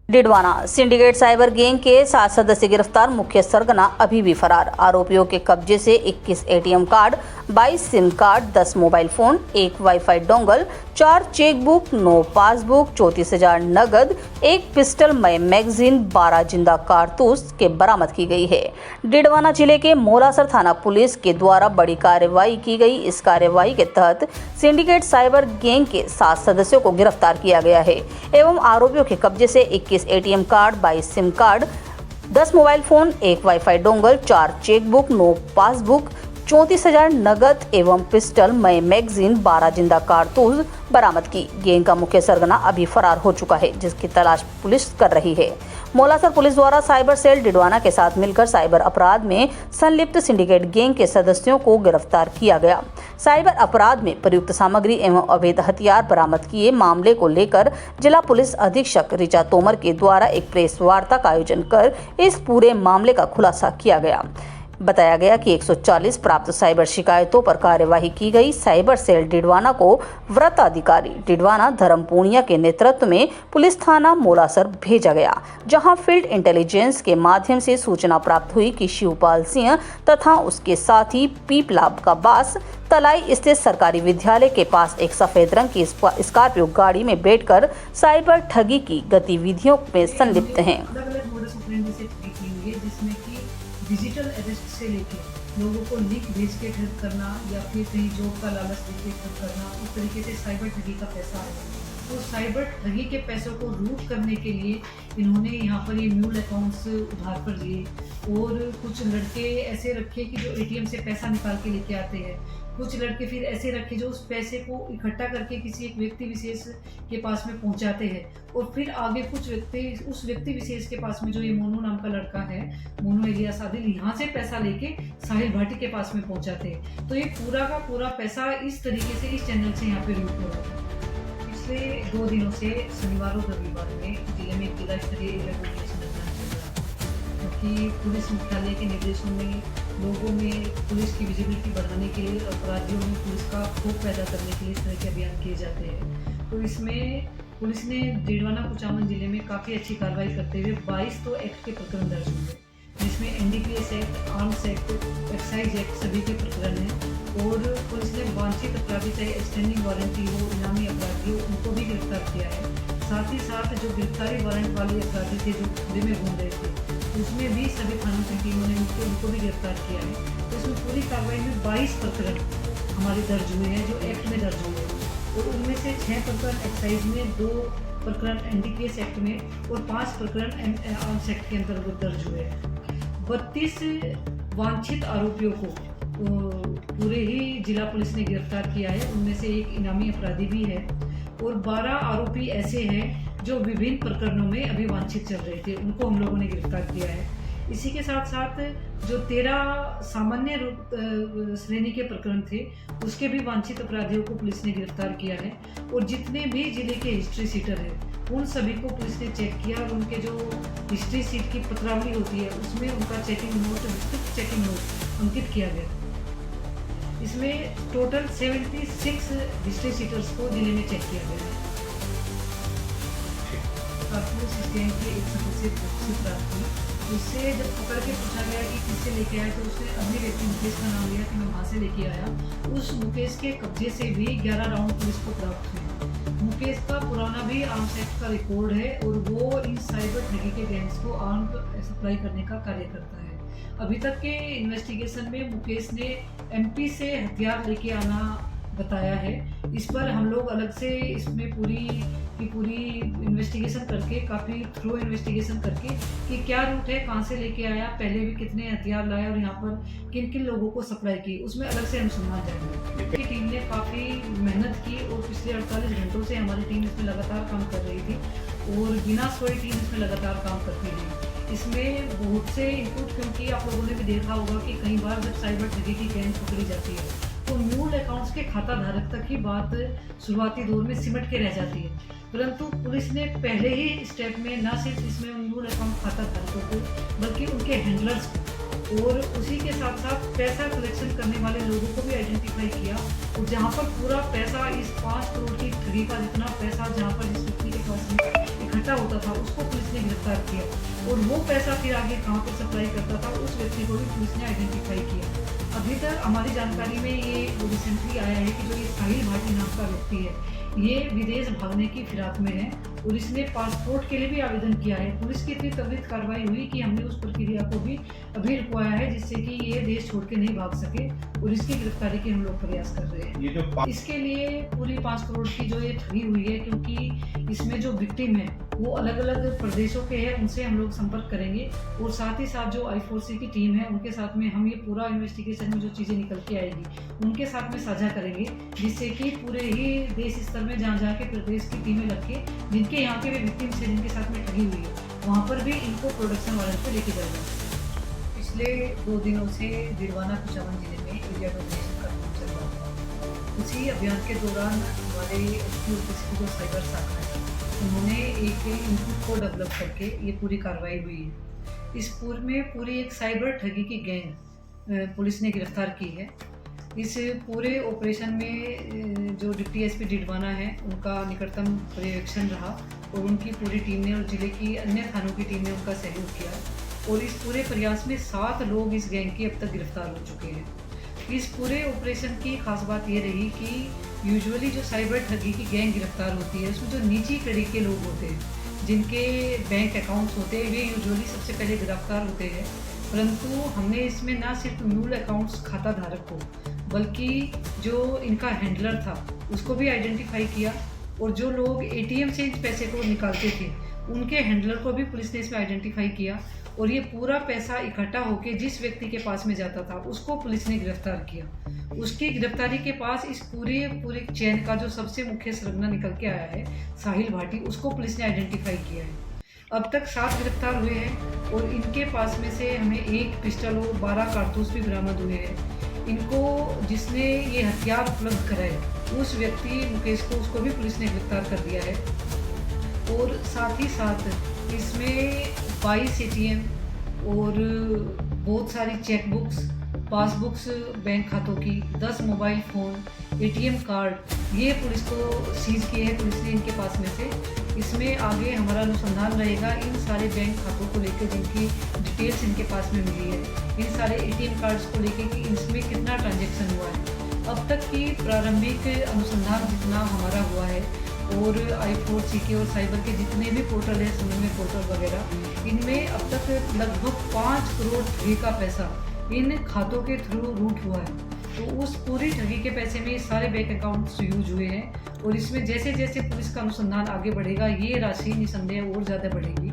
Didwana syndicate cyber gang के 7 सदस्य गिरफ्तार, मुख्य सरगना अभी भी फरार। आरोपियों के कब्जे से 21 ATM card, 22 SIM card, 10 mobile phone, 1 wifi dongle, 4 chequebook, 9 passbook, 34,000 नगद, 1 पिस्टल मय मैगजीन, 12 जिंदा कारतूस के बरामद की गई है। डिडवाना जिले के मोलासर थाना पुलिस के द्वारा बड़ी कार्रवाई की गई। इस कार्रवाई के तहत सिंडिकेट साइबर गैंग के 7 सदस्यों को गिरफ्तार किया गया है एवं आरोपियों के कब्जे से 21 ATM card, 22 SIM card, 10 mobile phone, 1 wifi dongle, 4 chequebook, 9 passbook, 34,000 नगद एवं पिस्टल मय मैगजीन, 12 जिंदा कारतूस बरामद की। गैंग का मुख्य सरगना अभी फरार हो चुका है, जिसकी तलाश पुलिस कर रही है। मोलासर पुलिस द्वारा साइबर सेल डिडवाना के साथ मिलकर साइबर अपराध में संलिप्त सिंडिकेट गैंग के सदस्यों को गिरफ्तार किया गया। साइबर अपराध में प्रयुक्त सामग्री एवं अवैध हथियार बरामद किए मामले को लेकर जिला पुलिस अधीक्षक ऋचा तोमर के द्वारा एक प्रेस वार्ता का आयोजन कर इस पूरे मामले का खुलासा किया गया। बताया गया कि 140 प्राप्त साइबर शिकायतों पर कार्यवाही की गई। साइबर सेल डिडवाना को वृत्त अधिकारी डिडवाना धर्म पूनिया के नेतृत्व में पुलिस थाना मोलासर भेजा गया, जहां फील्ड इंटेलिजेंस के माध्यम से सूचना प्राप्त हुई कि शिवपाल सिंह तथा उसके साथी पीपला का बास तलाई स्थित सरकारी विद्यालय के पास एक सफेद रंग की स्कॉर्पियो गाड़ी में बैठकर साइबर ठगी की गतिविधियों में संलिप्त हैं। जिसमें कि डिजिटल अरेस्ट से लेके लोगों को लिंक भेज के ठग करना या फिर कहीं जॉब का लालच देके ठग करना, उस तरीके से साइबर ठगी का पैसा है। तो साइबर ठगी के पैसों को रूट करने के लिए इन्होंने यहाँ पर ये म्यूल अकाउंट्स उधार पर लिए और कुछ लड़के ऐसे रखे कि जो एटीएम से पैसा निकाल के लेके आते हैं। कुछ लड़के फिर ऐसे रखे जो उस पैसे को इकट्ठा करके किसी एक व्यक्ति विशेष के पास में पहुंचाते हैं और फिर आगे कुछ व्यक्ति उस व्यक्ति विशेष के पास में, जो ये मोनू नाम का लड़का है, मोनू इलियास आदिल, यहाँ से पैसा लेके साहिल भाटी के पास में पहुंचाते हैं। तो ये पूरा का पूरा पैसा इस तरीके से इस चैनल से यहाँ पे रूट हो रहा है। पिछले 2 दिनों से शनिवार और रविवार में जिले में जिला स्तरीय इवेल्युएशन अभियान चल रहा है, क्योंकि पुलिस मुख्यालय के निर्देशों में लोगों में पुलिस की विजिबिलिटी बढ़ाने के लिए, अपराधियों में पुलिस का खौफ पैदा करने के लिए इस तरह के अभियान किए जाते हैं। तो इसमें पुलिस ने डिडवाना कुचामन जिले में काफ़ी अच्छी कार्रवाई करते हुए 22 तो एक्ट के प्रकरण दर्ज हुए, जिसमें NDPS act, arms act, excise act सभी के प्रकरण हैं। और पुलिस ने वांछित अपराधी चाहे एक्सटेंडिंग वारंटी हो, इनामी अपराधी हो, उनको भी गिरफ्तार किया है। साथ ही साथ जो गिरफ्तारी वारंट वाले अपराधी थे जो खुले में घूम रहे थे, उसमें भी सभी थानों की टीमों ने उनको भी गिरफ्तार किया है। तो इसमें पूरी कार्रवाई में 22 प्रकरण हमारे दर्ज हुए हैं जो एक्ट में दर्ज हुए हैं, और उनमें से 6 प्रकरण एक्साइज में, 2 प्रकरण एनडीपीएस एक्ट में और 5 प्रकरण आर्म्स एक्ट के अंतर्गत दर्ज हुए हैं। 32 वांछित आरोपियों को पूरे ही जिला पुलिस ने गिरफ्तार किया है। उनमें से एक इनामी अपराधी भी है और 12 आरोपी ऐसे हैं जो विभिन्न प्रकरणों में अभी वांछित चल रहे थे, उनको हम लोगों ने गिरफ्तार किया है। इसी के साथ साथ जो 13 सामान्य श्रेणी के प्रकरण थे, उसके भी वांछित अपराधियों को पुलिस ने गिरफ्तार किया है। और जितने भी जिले के हिस्ट्री सीटर हैं, उन सभी को पुलिस ने चेक किया और उनके जो हिस्ट्री सीट की पत्रावली होती है, उसमें उनका चेकिंग नोट, विस्तृत चेकिंग नोट अंकित किया गया। इसमें टोटल 76 हिस्ट्री सीटर्स को जिले में चेक किया गया है। सिस्टम के एक सदस्य से प्राप्त हुई, उससे जब पकड़ के पूछा गया कि किससे लेके आया, तो उसने अपने व्यक्ति मुकेश का नाम लिया कि मैं वहाँ से लेके आया। उस मुकेश के कब्जे से भी 11 राउंड पुलिस को प्राप्त हुए। मुकेश का पुराना भी आर्म्स एक्ट का रिकॉर्ड है और वो इन साइबर ठगी के गैंग्स को आर्म सप्लाई करने का कार्य करता है। अभी तक के इन्वेस्टिगेशन में मुकेश ने एमपी से हथियार लेके आना बताया है। इस पर हम लोग अलग से इसमें पूरी इन्वेस्टिगेशन करके, काफ़ी थ्रो इन्वेस्टिगेशन करके कि क्या रूट है, कहाँ से लेके आया, पहले भी कितने हथियार लाया और यहाँ पर किन किन लोगों को सप्लाई की, उसमें अलग से अनुसंधान जाएंगे। टीम ने काफ़ी मेहनत की और पिछले 48 घंटों से हमारी टीम इसमें लगातार काम कर रही थी और बिना सोए टीम इसमें लगातार काम करती रही। इसमें बहुत से इनपुट, क्योंकि आप लोगों ने भी देखा होगा कि कई बार जब साइबर ठगी की गैंग पकड़ी जाती है तो मूल अकाउंट्स के खाता धारक तक ही बात शुरुआती दौर में सिमट के रह जाती है, परंतु पुलिस ने पहले ही स्टेप में न सिर्फ इसमें मूल अकाउंट खाता धारकों को बल्कि उनके हैंडलर्स को और उसी के साथ साथ पैसा कलेक्शन करने वाले लोगों को भी आइडेंटिफाई किया। और जहाँ पर पूरा पैसा, इस 5 करोड़ की ठगी का जितना पैसा जहाँ पर इस व्यक्ति के पास में इकट्ठा इकट्ठा होता था उसको पुलिस ने गिरफ्तार किया, और वो पैसा फिर आगे कहाँ पर सप्लाई करता था उस व्यक्ति को भी पुलिस ने आइडेंटिफाई किया। अभी तक हमारी जानकारी में ये रिसेंटली आया है कि जो ये साहिल भाटी नाम का व्यक्ति है, ये विदेश भागने की फिराक में है और इसने पासपोर्ट के लिए भी आवेदन किया है। पुलिस की इतनी त्वरित कार्रवाई हुई कि हमने उस प्रक्रिया को भी अभी रुकवाया है, जिससे कि ये देश छोड़ के नहीं भाग सके, और इसकी गिरफ्तारी के हम लोग प्रयास कर रहे हैं। ये जो इसके लिए पूरी 5 करोड़ की जो ये ठगी हुई है, क्योंकि इसमें जो विक्टिम है वो अलग अलग प्रदेशों के हैं, उनसे हम लोग संपर्क करेंगे, और साथ ही साथ जो I4C की टीम है उनके साथ में हम ये पूरा इन्वेस्टिगेशन में जो चीज़ें निकल के आएगी उनके साथ में साझा करेंगे, जिससे कि पूरे ही देश स्तर में जहाँ के प्रदेश की टीमें लग के जिनके यहाँ के भी विक्टिम्स हैं, जिनके साथ में ठगी हुई है, वहाँ पर भी इनको प्रोडक्शन वारंट पे लेके जाएगा। पिछले 2 दिनों से दिलवाना कुचामन जिले में एरिया डोमिनेशन का काम चल रहा था। उसी अभियान के दौरान हमारे जो साइबर शाखा है उन्होंने एक इनपुट को डेवलप करके ये पूरी कार्रवाई हुई है। इस पूर्व में पूरी एक साइबर ठगी की गैंग पुलिस ने गिरफ्तार की है। इस पूरे ऑपरेशन में जो डिप्टी एसपी डिडवाना है उनका निकटतम पर्यवेक्षण रहा, और उनकी पूरी टीम ने और जिले की अन्य थानों की टीम ने उनका सहयोग किया, और इस पूरे प्रयास में 7 लोग इस गैंग के अब तक गिरफ्तार हो चुके हैं। इस पूरे ऑपरेशन की खास बात ये रही कि यूजुअली जो साइबर ठगी की गैंग गिरफ्तार होती है उसमें जो निजी कड़ी के लोग होते हैं, जिनके बैंक अकाउंट्स होते हैं, वे यूजुअली सबसे पहले गिरफ्तार होते हैं। परंतु हमने इसमें ना सिर्फ मूल अकाउंट्स खाता धारक को, बल्कि जो इनका हैंडलर था उसको भी आइडेंटिफाई किया, और जो लोग एटीएम से इस पैसे को निकालते थे उनके हैंडलर को भी पुलिस ने इसमें आइडेंटिफाई किया, और ये पूरा पैसा इकट्ठा होकर जिस व्यक्ति के पास में जाता था उसको पुलिस ने गिरफ्तार किया। उसकी गिरफ्तारी के पास इस पूरे चेन का जो सबसे मुख्य सरगना निकल के आया है साहिल भाटी, उसको पुलिस ने आइडेंटिफाई किया है। अब तक 7 गिरफ्तार हुए हैं, और इनके पास में से हमें 1 पिस्टल और 12 कारतूस भी बरामद हुए हैं। इनको जिसने ये हथियार उपलब्ध कराए उस व्यक्ति मुकेश को, उसको भी पुलिस ने गिरफ्तार कर दिया है। और साथ ही साथ इसमें 22 ATM और बहुत सारी चेकबुक्स, पासबुक्स बैंक खातों की, 10 मोबाइल फ़ोन, ATM कार्ड, ये पुलिस को सीज किए हैं पुलिस ने इनके पास में से। इसमें आगे हमारा अनुसंधान रहेगा इन सारे बैंक खातों को लेकर जिनकी डिटेल्स इनके पास में मिली है, इन सारे ATM कार्ड्स को लेकर कि इसमें कितना ट्रांजैक्शन हुआ है। अब तक की प्रारंभिक अनुसंधान जितना हमारा हुआ है, और I4C के और साइबर के जितने भी पोर्टल है, समन्वय पोर्टल वगैरह, इनमें अब तक लगभग 5 करोड़ ठगी का पैसा इन खातों के थ्रू रूट हुआ है। तो उस पूरी ठगी के पैसे में सारे बैंक अकाउंट्स यूज हुए हैं, और इसमें जैसे जैसे पुलिस का अनुसंधान आगे बढ़ेगा ये राशि निसंदेह और ज़्यादा बढ़ेगी।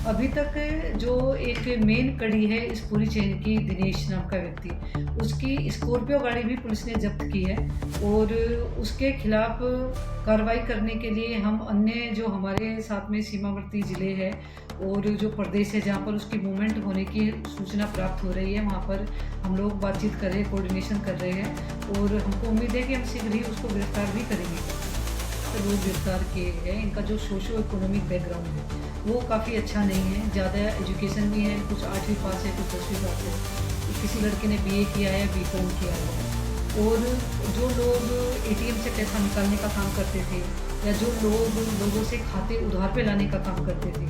अभी तक जो एक मेन कड़ी है इस पूरी चेन की, दिनेश नाम का व्यक्ति, उसकी स्कॉर्पियो गाड़ी भी पुलिस ने जब्त की है, और उसके खिलाफ कार्रवाई करने के लिए हम अन्य जो हमारे साथ में सीमावर्ती ज़िले हैं और जो प्रदेश है जहाँ पर उसकी मूवमेंट होने की सूचना प्राप्त हो रही है, वहाँ पर हम लोग बातचीत कर रहे हैं, कोऑर्डिनेशन कर रहे हैं, और हमको उम्मीद है कि हम शीघ्र ही उसको गिरफ्तार भी करेंगे। तो लोग गिरफ्तार किए हैं, इनका जो सोशो इकोनॉमिक बैकग्राउंड है वो काफ़ी अच्छा नहीं है, ज़्यादा एजुकेशन भी है, कुछ 8वीं पास है, कुछ 10वीं पास है, किसी लड़के ने BA किया है, B.Com किया है। और जो लोग ATM से पैसा निकालने का काम करते थे, या जो लोगों से खाते उधार पे लाने का काम करते थे,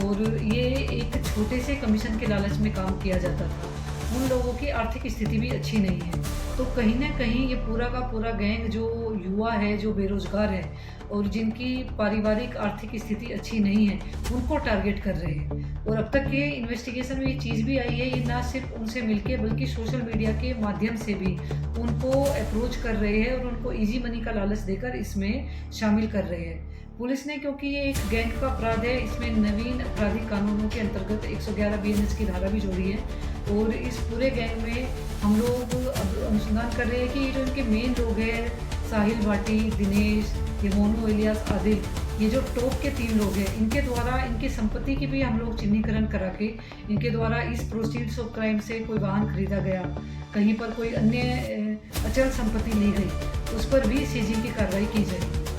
और ये एक छोटे से कमीशन के लालच में काम किया जाता था, उन लोगों की आर्थिक स्थिति भी अच्छी नहीं है। तो कहीं ना कहीं ये पूरा का पूरा गैंग जो युवा है, जो बेरोजगार है, और जिनकी पारिवारिक आर्थिक स्थिति अच्छी नहीं है, उनको टारगेट कर रहे हैं। और अब तक के इन्वेस्टिगेशन में ये चीज़ भी आई है, ये ना सिर्फ उनसे मिलके बल्कि सोशल मीडिया के माध्यम से भी उनको अप्रोच कर रहे हैं, और उनको इजी मनी का लालच देकर इसमें शामिल कर रहे हैं। पुलिस ने, क्योंकि ये एक गैंग का अपराध है, इसमें नवीन आपराधिक कानूनों के अंतर्गत 111 BNS की धारा भी जोड़ी है, और इस पूरे गैंग में हम लोग अनुसंधान कर रहे हैं कि ये जो इनके मेन लोग हैं, साहिल भाटी, दिनेश, ये मोनू इलियास, आदिल, ये जो टॉप के 3 लोग हैं, इनके द्वारा इनकी संपत्ति की भी हम लोग चिन्हीकरण करा के इनके द्वारा इस प्रोसीड्स ऑफ क्राइम से कोई वाहन खरीदा गया, कहीं पर कोई अन्य अचल संपत्ति ली गई, उस पर भी सीजिंग की कार्रवाई की जाएगी।